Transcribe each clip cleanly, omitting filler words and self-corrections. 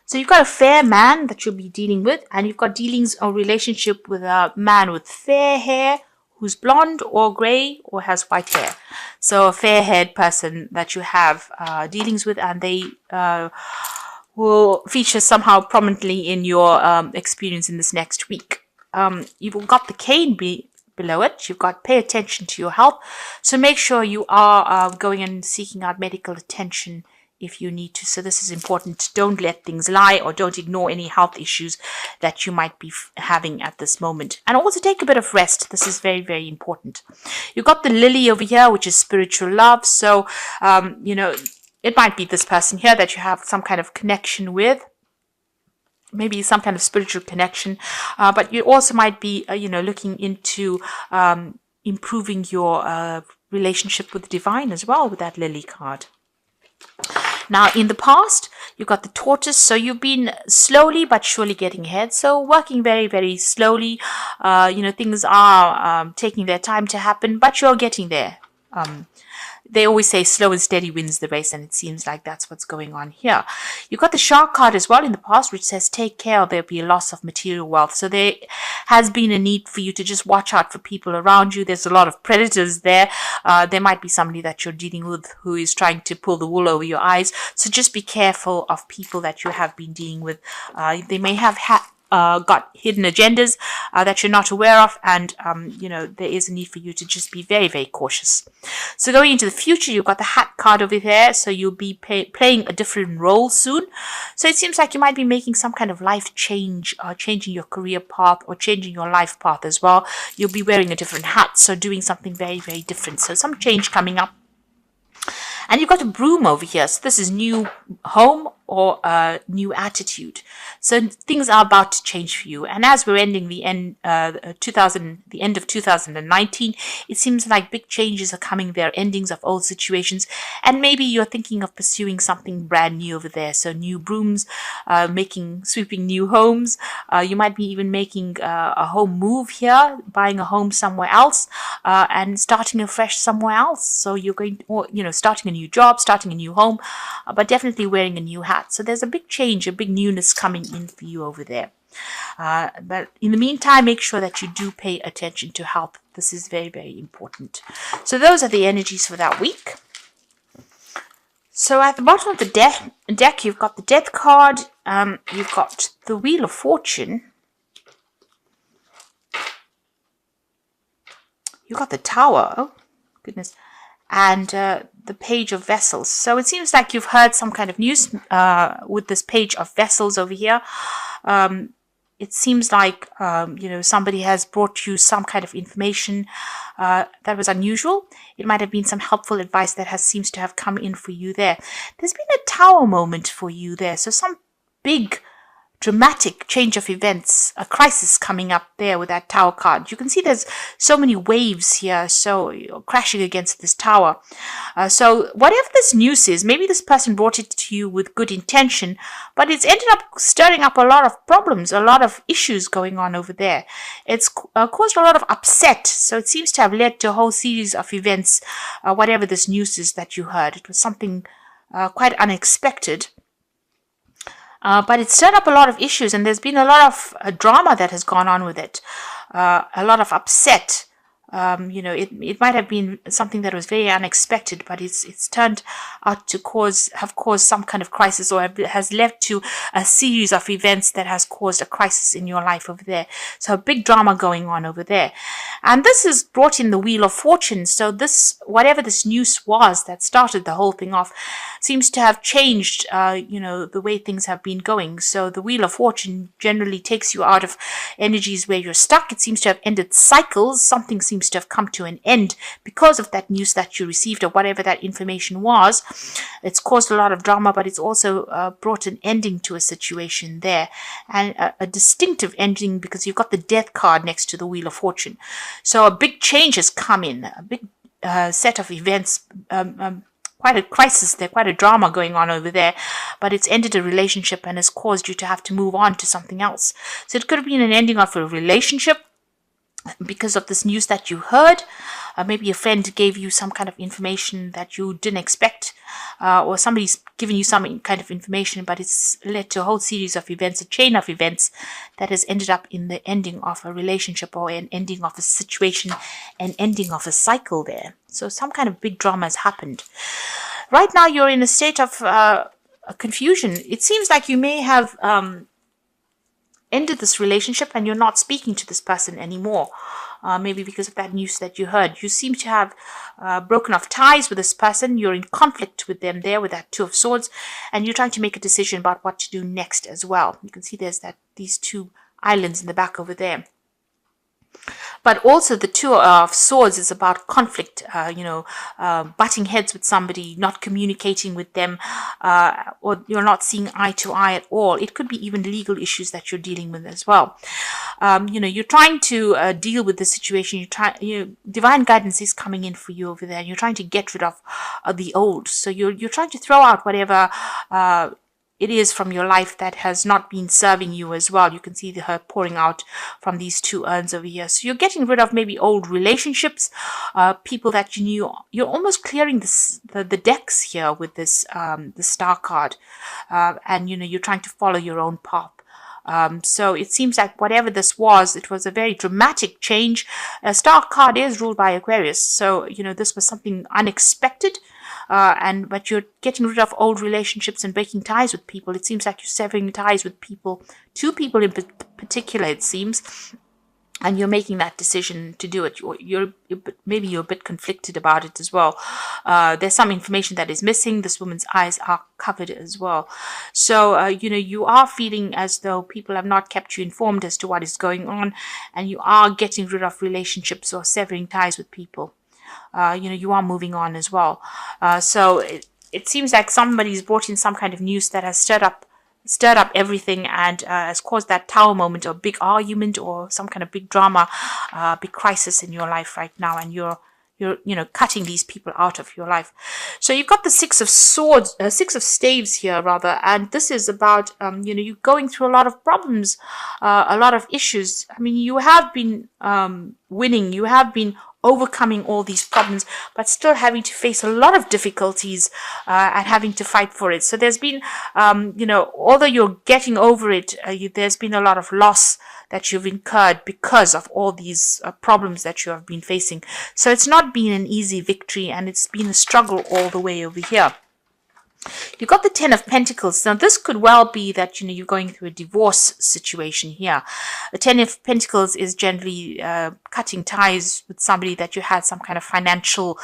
So you've got a fair man that you'll be dealing with, and you've got dealings or relationship with a man with fair hair who's blonde or grey or has white hair. So a fair-haired person that you have dealings with, and they will feature somehow prominently in your experience in this next week. You've got the cane below it. You've got pay attention to your health. So make sure you are going and seeking out medical attention if you need to. So this is important. Don't let things lie, or don't ignore any health issues that you might be having at this moment. And also take a bit of rest. This is very, very important. You've got the lily over here, which is spiritual love. So, it might be this person here that you have some kind of connection with. Maybe some kind of spiritual connection. But you also might be, looking into improving your relationship with the divine as well with that lily card. Now, in the past, you've got the tortoise, so you've been slowly but surely getting ahead. So working very, very slowly. Things are taking their time to happen, but you're getting there. They always say slow and steady wins the race, and it seems like that's what's going on here. You've got the shark card as well in the past, which says take care or there'll be a loss of material wealth. So there has been a need for you to just watch out for people around you. There's a lot of predators there. There might be somebody that you're dealing with who is trying to pull the wool over your eyes. So just be careful of people that you have been dealing with. They may have got hidden agendas that you're not aware of, and there is a need for you to just be very, very cautious. So going into the future, you've got the hat card over there, so you'll be playing a different role soon. So it seems like you might be making some kind of life change, changing your career path or changing your life path as well. You'll be wearing a different hat, so doing something very, very different. So some change coming up. And you've got a broom over here. So this is new home or a new attitude. So things are about to change for you. And as we're ending the end of 2019, it seems like big changes are coming there, endings of old situations. And maybe you're thinking of pursuing something brand new over there. So new brooms, sweeping new homes. You might be even making a home move here, buying a home somewhere else, and starting afresh somewhere else. So you're going, starting a new job, starting a new home, but definitely wearing a new hat. So there's a big change, a big newness coming in for you over there. But in the meantime, make sure that you do pay attention to health. This is very, very important. So those are the energies for that week. So at the bottom of the deck, you've got the Death card. You've got the Wheel of Fortune. You've got the Tower. Oh, goodness. And the Page of Vessels. So it seems like you've heard some kind of news with this Page of Vessels over here. It seems like, somebody has brought you some kind of information that was unusual. It might have been some helpful advice that seems to have come in for you there. There's been a Tower moment for you there. So some big dramatic change of events, a crisis coming up there with that Tower card. You can see there's so many waves here, so you're crashing against this tower. So whatever this news is, maybe this person brought it to you with good intention, but it's ended up stirring up a lot of problems, a lot of issues going on over there. It's caused a lot of upset, so it seems to have led to a whole series of events, whatever this news is that you heard. It was something quite unexpected. But it's stirred up a lot of issues, and there's been a lot of drama that has gone on with it. A lot of upset. It might have been something that was very unexpected, but it's turned out to have caused some kind of crisis, or has led to a series of events that has caused a crisis in your life over there. So a big drama going on over there. And this has brought in the Wheel of Fortune. So whatever this news was that started the whole thing off, seems to have changed, the way things have been going. So the Wheel of Fortune generally takes you out of energies where you're stuck. It seems to have ended cycles. Something seems to have come to an end because of that news that you received, or whatever that information was. It's caused a lot of drama, but it's also brought an ending to a situation there, and a distinctive ending, because you've got the Death card next to the Wheel of Fortune. So a big change has come in, a big set of events, quite a crisis there, quite a drama going on over there, but it's ended a relationship and has caused you to have to move on to something else. So it could have been an ending of a relationship because of this news that you heard. Maybe a friend gave you some kind of information that you didn't expect. or somebody's given you some kind of information, but it's led to a whole series of events, a chain of events that has ended up in the ending of a relationship or an ending of a situation, an ending of a cycle there. So some kind of big drama has happened. Right now, you're in a state of confusion. It seems like you may have ended this relationship and you're not speaking to this person anymore. Maybe because of that news that you heard. You seem to have broken off ties with this person. You're in conflict with them there with that Two of Swords, and you're trying to make a decision about what to do next as well. You can see there's these two islands in the back over there. But also the Two of Swords is about conflict, butting heads with somebody, not communicating with them, or you're not seeing eye to eye at all. It could be even legal issues that you're dealing with as well. You're trying to deal with the situation. Divine guidance is coming in for you over there. You're trying to get rid of the old. So you're trying to throw out whatever it is from your life that has not been serving you as well. You can see her pouring out from these two urns over here. So you're getting rid of maybe old relationships, people that you knew. You're almost clearing the decks here with this the Star card, and you're trying to follow your own path. So it seems like whatever this was, it was a very dramatic change. A Star card is ruled by Aquarius, so this was something unexpected. But you're getting rid of old relationships and breaking ties with people. It seems like you're severing ties with people, two people in particular, it seems, and you're making that decision to do it. Maybe you're a bit conflicted about it as well. There's some information that is missing. This woman's eyes are covered as well. So, you are feeling as though people have not kept you informed as to what is going on, and you are getting rid of relationships or severing ties with people. You are moving on as well. So it seems like somebody's brought in some kind of news that has stirred up everything and has caused that Tower moment or big argument or some kind of big drama, big crisis in your life right now, and you're cutting these people out of your life. So you've got the Six of Swords, Six of Staves here rather, and this is about you going through a lot of problems, a lot of issues. I mean, you have been winning, you have been overcoming all these problems, but still having to face a lot of difficulties and having to fight for it. So there's been, although you're getting over it, there's been a lot of loss that you've incurred because of all these problems that you have been facing. So it's not been an easy victory, and it's been a struggle all the way over here. You've got the Ten of Pentacles. Now, this could well be that, you're going through a divorce situation here. The Ten of Pentacles is generally cutting ties with somebody that you had some kind of financial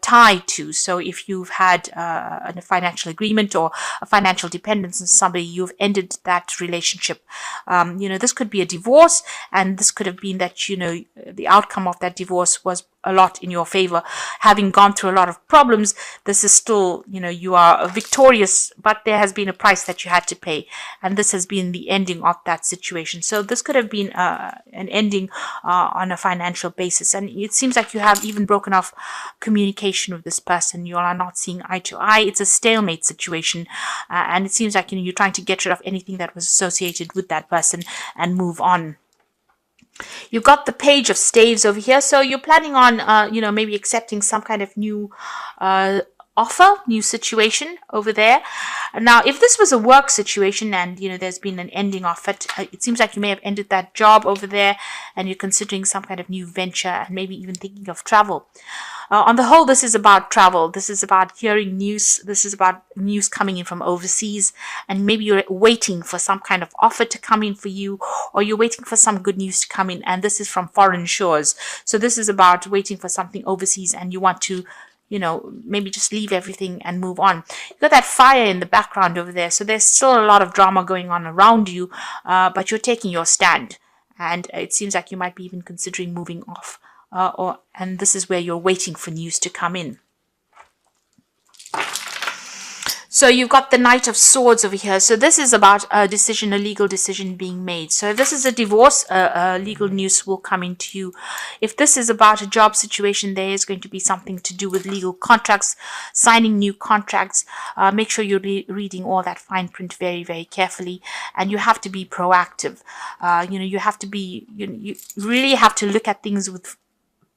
tie to. So if you've had a financial agreement or a financial dependence on somebody, you've ended that relationship. This could be a divorce, and this could have been that, the outcome of that divorce was a lot in your favor. Having gone through a lot of problems, this is still, you are victorious, but there has been a price that you had to pay, and this has been the ending of that situation. So this could have been an ending on a financial basis, and it seems like you have even broken off communication with this person. You are not seeing eye to eye. It's a stalemate situation, and it seems like you're trying to get rid of anything that was associated with that person and move on. You've got the Page of Staves over here, so you're planning on, maybe accepting some kind of new offer, new situation over there. Now, if this was a work situation and, there's been an ending of it, it seems like you may have ended that job over there and you're considering some kind of new venture and maybe even thinking of travel. On the whole, this is about travel. This is about hearing news. This is about news coming in from overseas, and maybe you're waiting for some kind of offer to come in for you, or you're waiting for some good news to come in, and this is from foreign shores. So this is about waiting for something overseas, and you want to, maybe just leave everything and move on. You've got that fire in the background over there, so there's still a lot of drama going on around you, but you're taking your stand, and it seems like you might be even considering moving off. And this is where you're waiting for news to come in. So you've got the Knight of Swords over here. So this is about a decision, a legal decision being made. So if this is a divorce, legal news will come into you. If this is about a job situation, there is going to be something to do with legal contracts, signing new contracts. Make sure you're reading all that fine print very, very carefully. And you have to be proactive. You have to be, you really have to look at things with,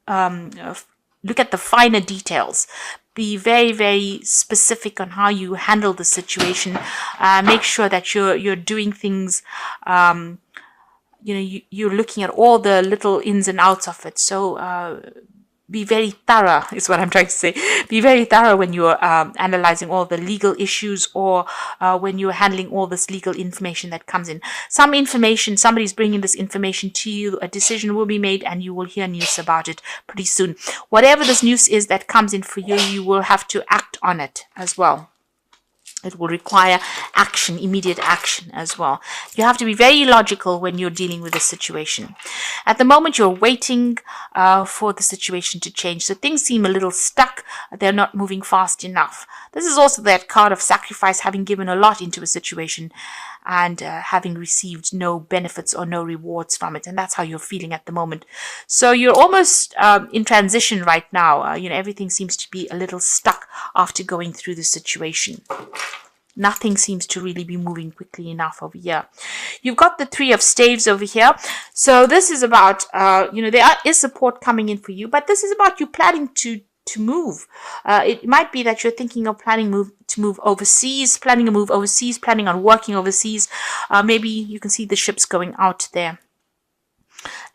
look at the finer details be very, very specific on how you handle the situation. Make sure that you're doing things, you're looking at all the little ins and outs of it. So be very thorough is what I'm trying to say. Be very thorough when you're analyzing all the legal issues, or when you're handling all this legal information that comes in. Some information, somebody's bringing this information to you, a decision will be made, and you will hear news about it pretty soon. Whatever this news is that comes in for you, you will have to act on it as well. It will require action, immediate action as well. You have to be very logical when you're dealing with a situation. At the moment, you're waiting for the situation to change. So things seem a little stuck. They're not moving fast enough. This is also that card of sacrifice, having given a lot into a situation and having received no benefits or no rewards from it. And that's how you're feeling at the moment. So you're almost in transition right now. Everything seems to be a little stuck after going through the situation. Nothing seems to really be moving quickly enough over here. You've got the 3 of Staves over here. So this is about, there is support coming in for you, but this is about you planning to move. It might be that you're thinking of planning to move overseas, planning a move overseas, planning on working overseas. Maybe you can see the ships going out there.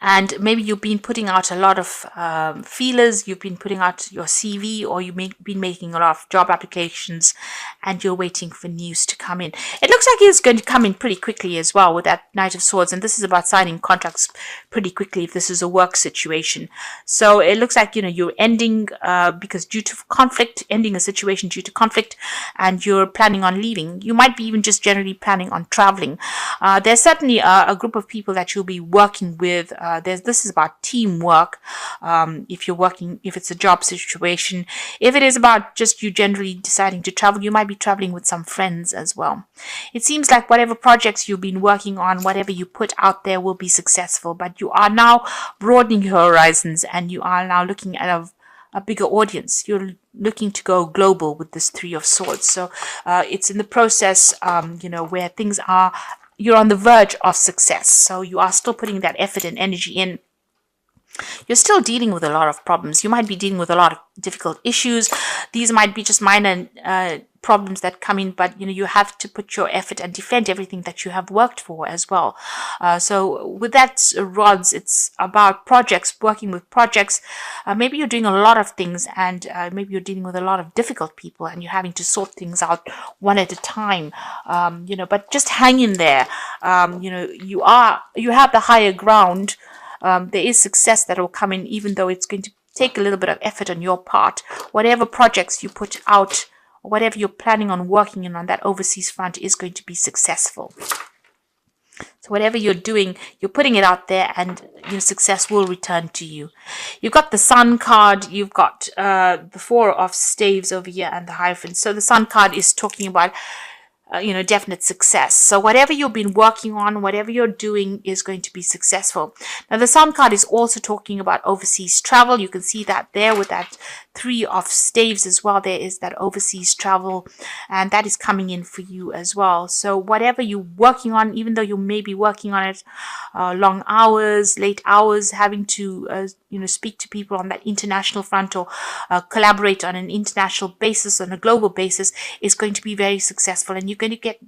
And maybe you've been putting out a lot of feelers, you've been putting out your CV, or you've been making a lot of job applications, and you're waiting for news to come in. It looks like it's going to come in pretty quickly as well with that Knight of Swords, and this is about signing contracts pretty quickly if this is a work situation. So it looks like, you're ending because due to conflict, ending a situation due to conflict, and you're planning on leaving. You might be even just generally planning on traveling. There's certainly a group of people that you'll be working with. This is about teamwork. If it's a job situation, if it is about just you generally deciding to travel, you might be traveling with some friends as well. It seems like whatever projects you've been working on, whatever you put out there will be successful, but you are now broadening your horizons, and you are now looking at a bigger audience. You're looking to go global with this 3 of Swords. So it's in the process, where things are, you're on the verge of success. So you are still putting that effort and energy in. You're still dealing with a lot of problems. You might be dealing with a lot of difficult issues. These might be just minor problems that come in, but you have to put your effort and defend everything that you have worked for as well. So with that rods, it's about projects, working with projects. Maybe you're doing a lot of things, and maybe you're dealing with a lot of difficult people, and you're having to sort things out one at a time. But just hang in there. You have the higher ground. There is success that will come in, even though it's going to take a little bit of effort on your part. Whatever projects you put out, or whatever you're planning on working in on that overseas front is going to be successful. So whatever you're doing, you're putting it out there, and your success will return to you. You've got the Sun card, you've got the 4 of Staves over here, and the Hierophant. So the Sun card is talking about definite success. So whatever you've been working on, whatever you're doing is going to be successful. Now the Sun card is also talking about overseas travel. You can see that there with that 3 of Staves as well. There is that overseas travel, and that is coming in for you as well. So whatever you're working on, even though you may be working on it long hours, late hours, having to speak to people on that international front, or collaborate on an international basis, on a global basis, is going to be very successful, and you're going to get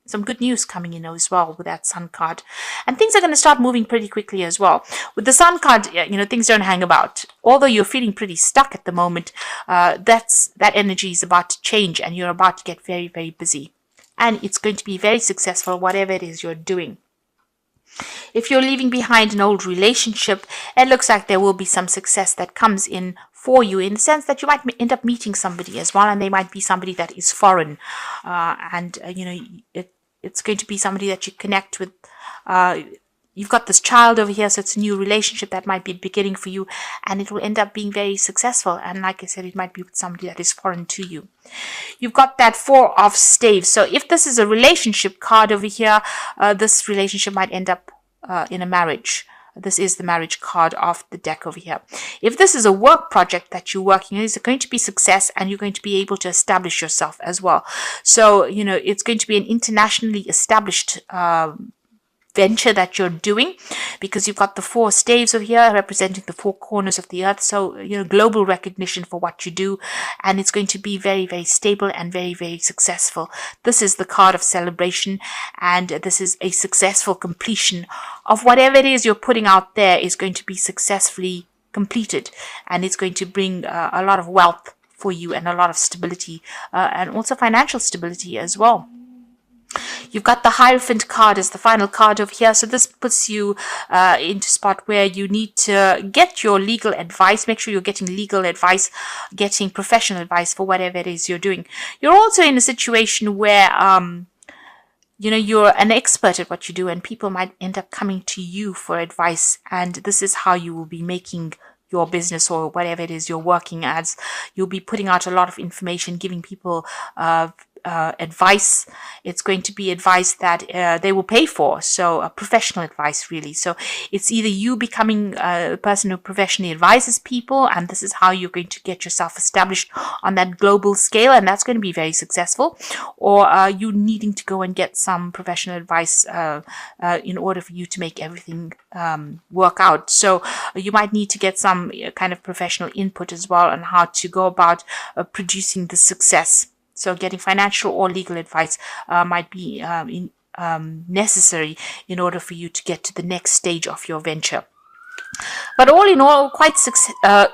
some good news coming in as well with that Sun card. And things are going to start moving pretty quickly as well. With the Sun card, things don't hang about. Although you're feeling pretty stuck at the moment, that energy is about to change, and you're about to get very, very busy. And it's going to be very successful, whatever it is you're doing. If you're leaving behind an old relationship, it looks like there will be some success that comes in for you, in the sense that you might end up meeting somebody as well, and they might be somebody that is foreign, it's going to be somebody that you connect with. You've got this child over here, so it's a new relationship that might be beginning for you, and it will end up being very successful. And like I said, it might be with somebody that is foreign to you. You've got that 4 of Staves. So if this is a relationship card over here, this relationship might end up in a marriage. This is the marriage card of the deck over here. If this is a work project that you're working on, it's going to be success, and you're going to be able to establish yourself as well. So, it's going to be an internationally established venture that you're doing, because you've got the 4 staves over here representing the 4 corners of the earth. So, global recognition for what you do, and it's going to be very, very stable and very, very successful. This is the card of celebration, and this is a successful completion of whatever it is you're putting out there is going to be successfully completed, and it's going to bring a lot of wealth for you and a lot of stability, and also financial stability as well. You've got the Hierophant card as the final card over here. So this puts you into a spot where you need to get your legal advice. Make sure you're getting legal advice, getting professional advice for whatever it is you're doing. You're also in a situation where you're an expert at what you do, and people might end up coming to you for advice. And this is how you will be making your business or whatever it is you're working as. You'll be putting out a lot of information, giving people advice. It's going to be advice that they will pay for, so professional advice really. So it's either you becoming a person who professionally advises people, and this is how you're going to get yourself established on that global scale, and that's going to be very successful, or you needing to go and get some professional advice in order for you to make everything work out. So you might need to get some kind of professional input as well on how to go about producing the success. So getting financial or legal advice might be necessary in order for you to get to the next stage of your venture. But all in all, quite a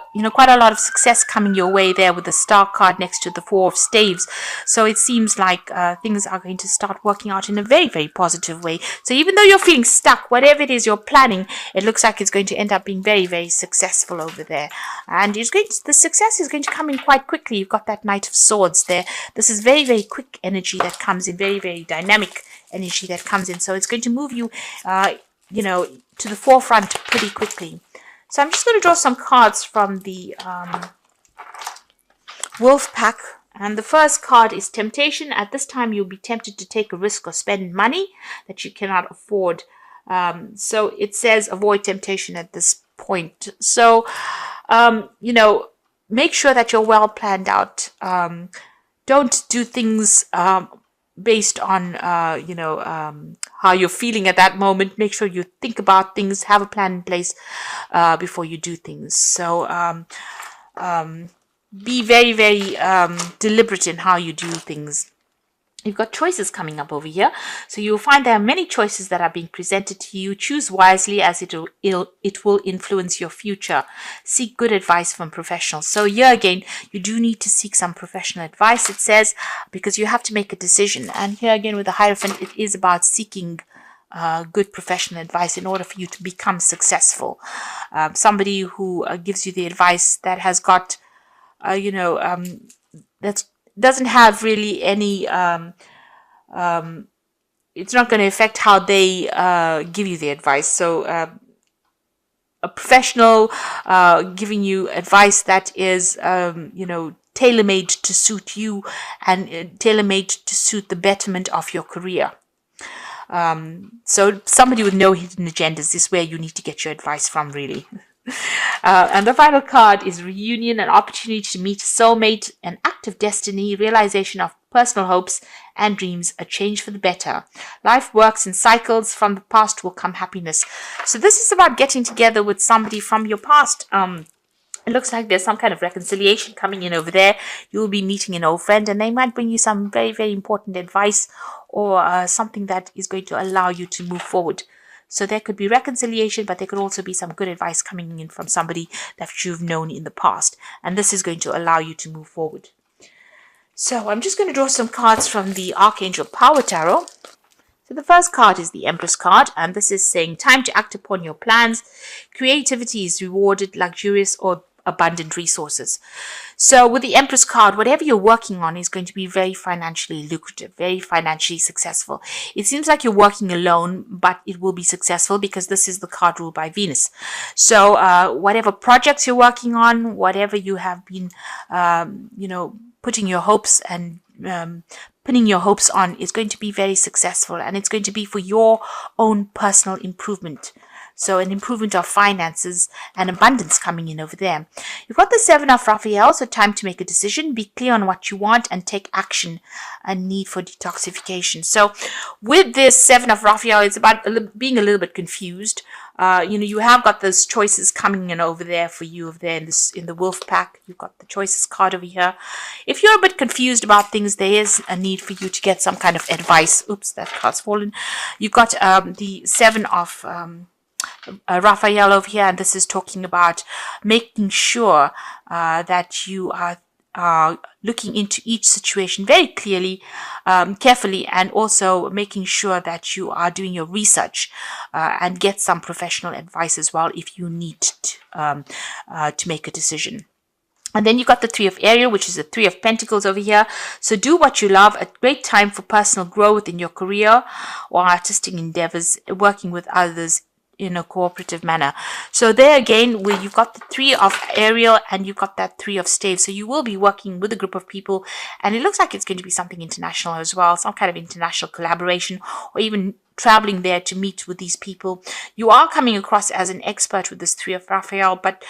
lot of success coming your way there with the Star card next to the 4 of Staves. So it seems like things are going to start working out in a very, very positive way. So even though you're feeling stuck, whatever it is you're planning, it looks like it's going to end up being very, very successful over there. And the success is going to come in quite quickly. You've got that Knight of Swords there. This is very, very quick energy that comes in, very, very dynamic energy that comes in. So it's going to move you, to the forefront pretty quickly. So I'm just going to draw some cards from the Wolf Pack. And the first card is Temptation. At this time, you'll be tempted to take a risk or spend money that you cannot afford. So it says avoid temptation at this point. So, make sure that you're well planned out. Don't do things based on, how you're feeling at that moment. Make sure you think about things, have a plan in place before you do things. So be very, very deliberate in how you do things. You've got choices coming up over here. So you'll find there are many choices that are being presented to you. Choose wisely, as it will influence your future. Seek good advice from professionals. So here again, you do need to seek some professional advice, it says, because you have to make a decision. And here again with the Hierophant, it is about seeking good professional advice in order for you to become successful. Somebody who gives you the advice that has got, that doesn't have really any, it's not going to affect how they give you the advice. So a professional giving you advice that is, tailor-made to suit you and tailor-made to suit the betterment of your career. So somebody with no hidden agendas is where you need to get your advice from, really. And the final card is Reunion, an opportunity to meet a soulmate, an act of destiny, realization of personal hopes and dreams, a change for the better. Life works in cycles. From the past will come happiness. So this is about getting together with somebody from your past. It looks like there's some kind of reconciliation coming in over there. You'll be meeting an old friend, and they might bring you some very, very important advice or something that is going to allow you to move forward. So there could be reconciliation, but there could also be some good advice coming in from somebody that you've known in the past. And this is going to allow you to move forward. So I'm just going to draw some cards from the Archangel Power Tarot. So the first card is the Empress card, and this is saying time to act upon your plans. Creativity is rewarded, luxurious or abundant resources. So with the Empress card, whatever you're working on is going to be very financially lucrative, very financially successful. It seems like you're working alone, but it will be successful because this is the card ruled by Venus. So whatever projects you're working on, whatever you have been, putting your hopes and pinning your hopes on is going to be very successful, and it's going to be for your own personal improvement. So an improvement of finances and abundance coming in over there. You've got the Seven of Raphael, so time to make a decision, be clear on what you want and take action. A need for detoxification. So with this Seven of Raphael, it's about being a little bit confused. You have got those choices coming in over there for you over there in the wolf pack. You've got the choices card over here. If you're a bit confused about things, there is a need for you to get some kind of advice. Oops, that card's fallen. You've got the Seven of Raphael over here, and this is talking about making sure that you are looking into each situation very clearly, carefully, and also making sure that you are doing your research and get some professional advice as well if you need to make a decision. And then you got the Three of Ariel, which is the Three of Pentacles over here. So do what you love. A great time for personal growth in your career or artistic endeavors, working with others in a cooperative manner. So there again, where you've got the Three of Ariel and you've got that Three of Staves. So you will be working with a group of people, and it looks like it's going to be something international as well, some kind of international collaboration, or even traveling there to meet with these people. You are coming across as an expert with this Three of Raphael, but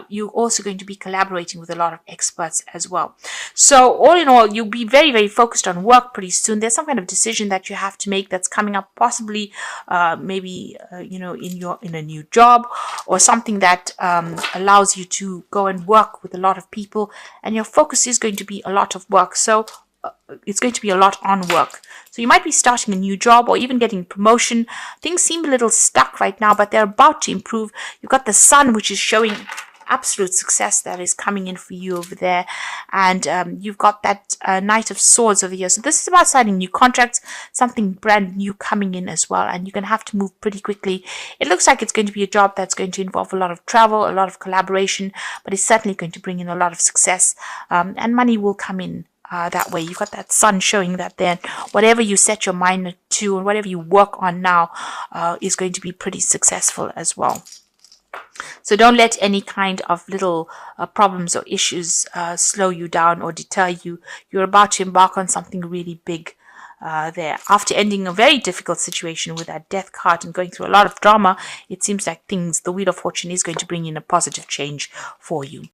you're also going to be collaborating with a lot of experts as well. So all in all, you'll be very, very focused on work pretty soon. There's some kind of decision that you have to make that's coming up, possibly maybe in a new job, or something that allows you to go and work with a lot of people, and your focus is going to be a lot of work. So it's going to be a lot on work. So you might be starting a new job or even getting promotion. Things seem a little stuck right now, but they're about to improve. You've got the Sun, which is showing absolute success that is coming in for you over there. And you've got that Knight of Swords over here. So this is about signing new contracts, something brand new coming in as well. And you're going to have to move pretty quickly. It looks like it's going to be a job that's going to involve a lot of travel, a lot of collaboration, but it's certainly going to bring in a lot of success, and money will come in. That way, you've got that Sun showing that then whatever you set your mind to and whatever you work on now is going to be pretty successful as well. So don't let any kind of little problems or issues slow you down or deter you. You're about to embark on something really big there. After ending a very difficult situation with that Death card and going through a lot of drama, it seems like the Wheel of Fortune is going to bring in a positive change for you.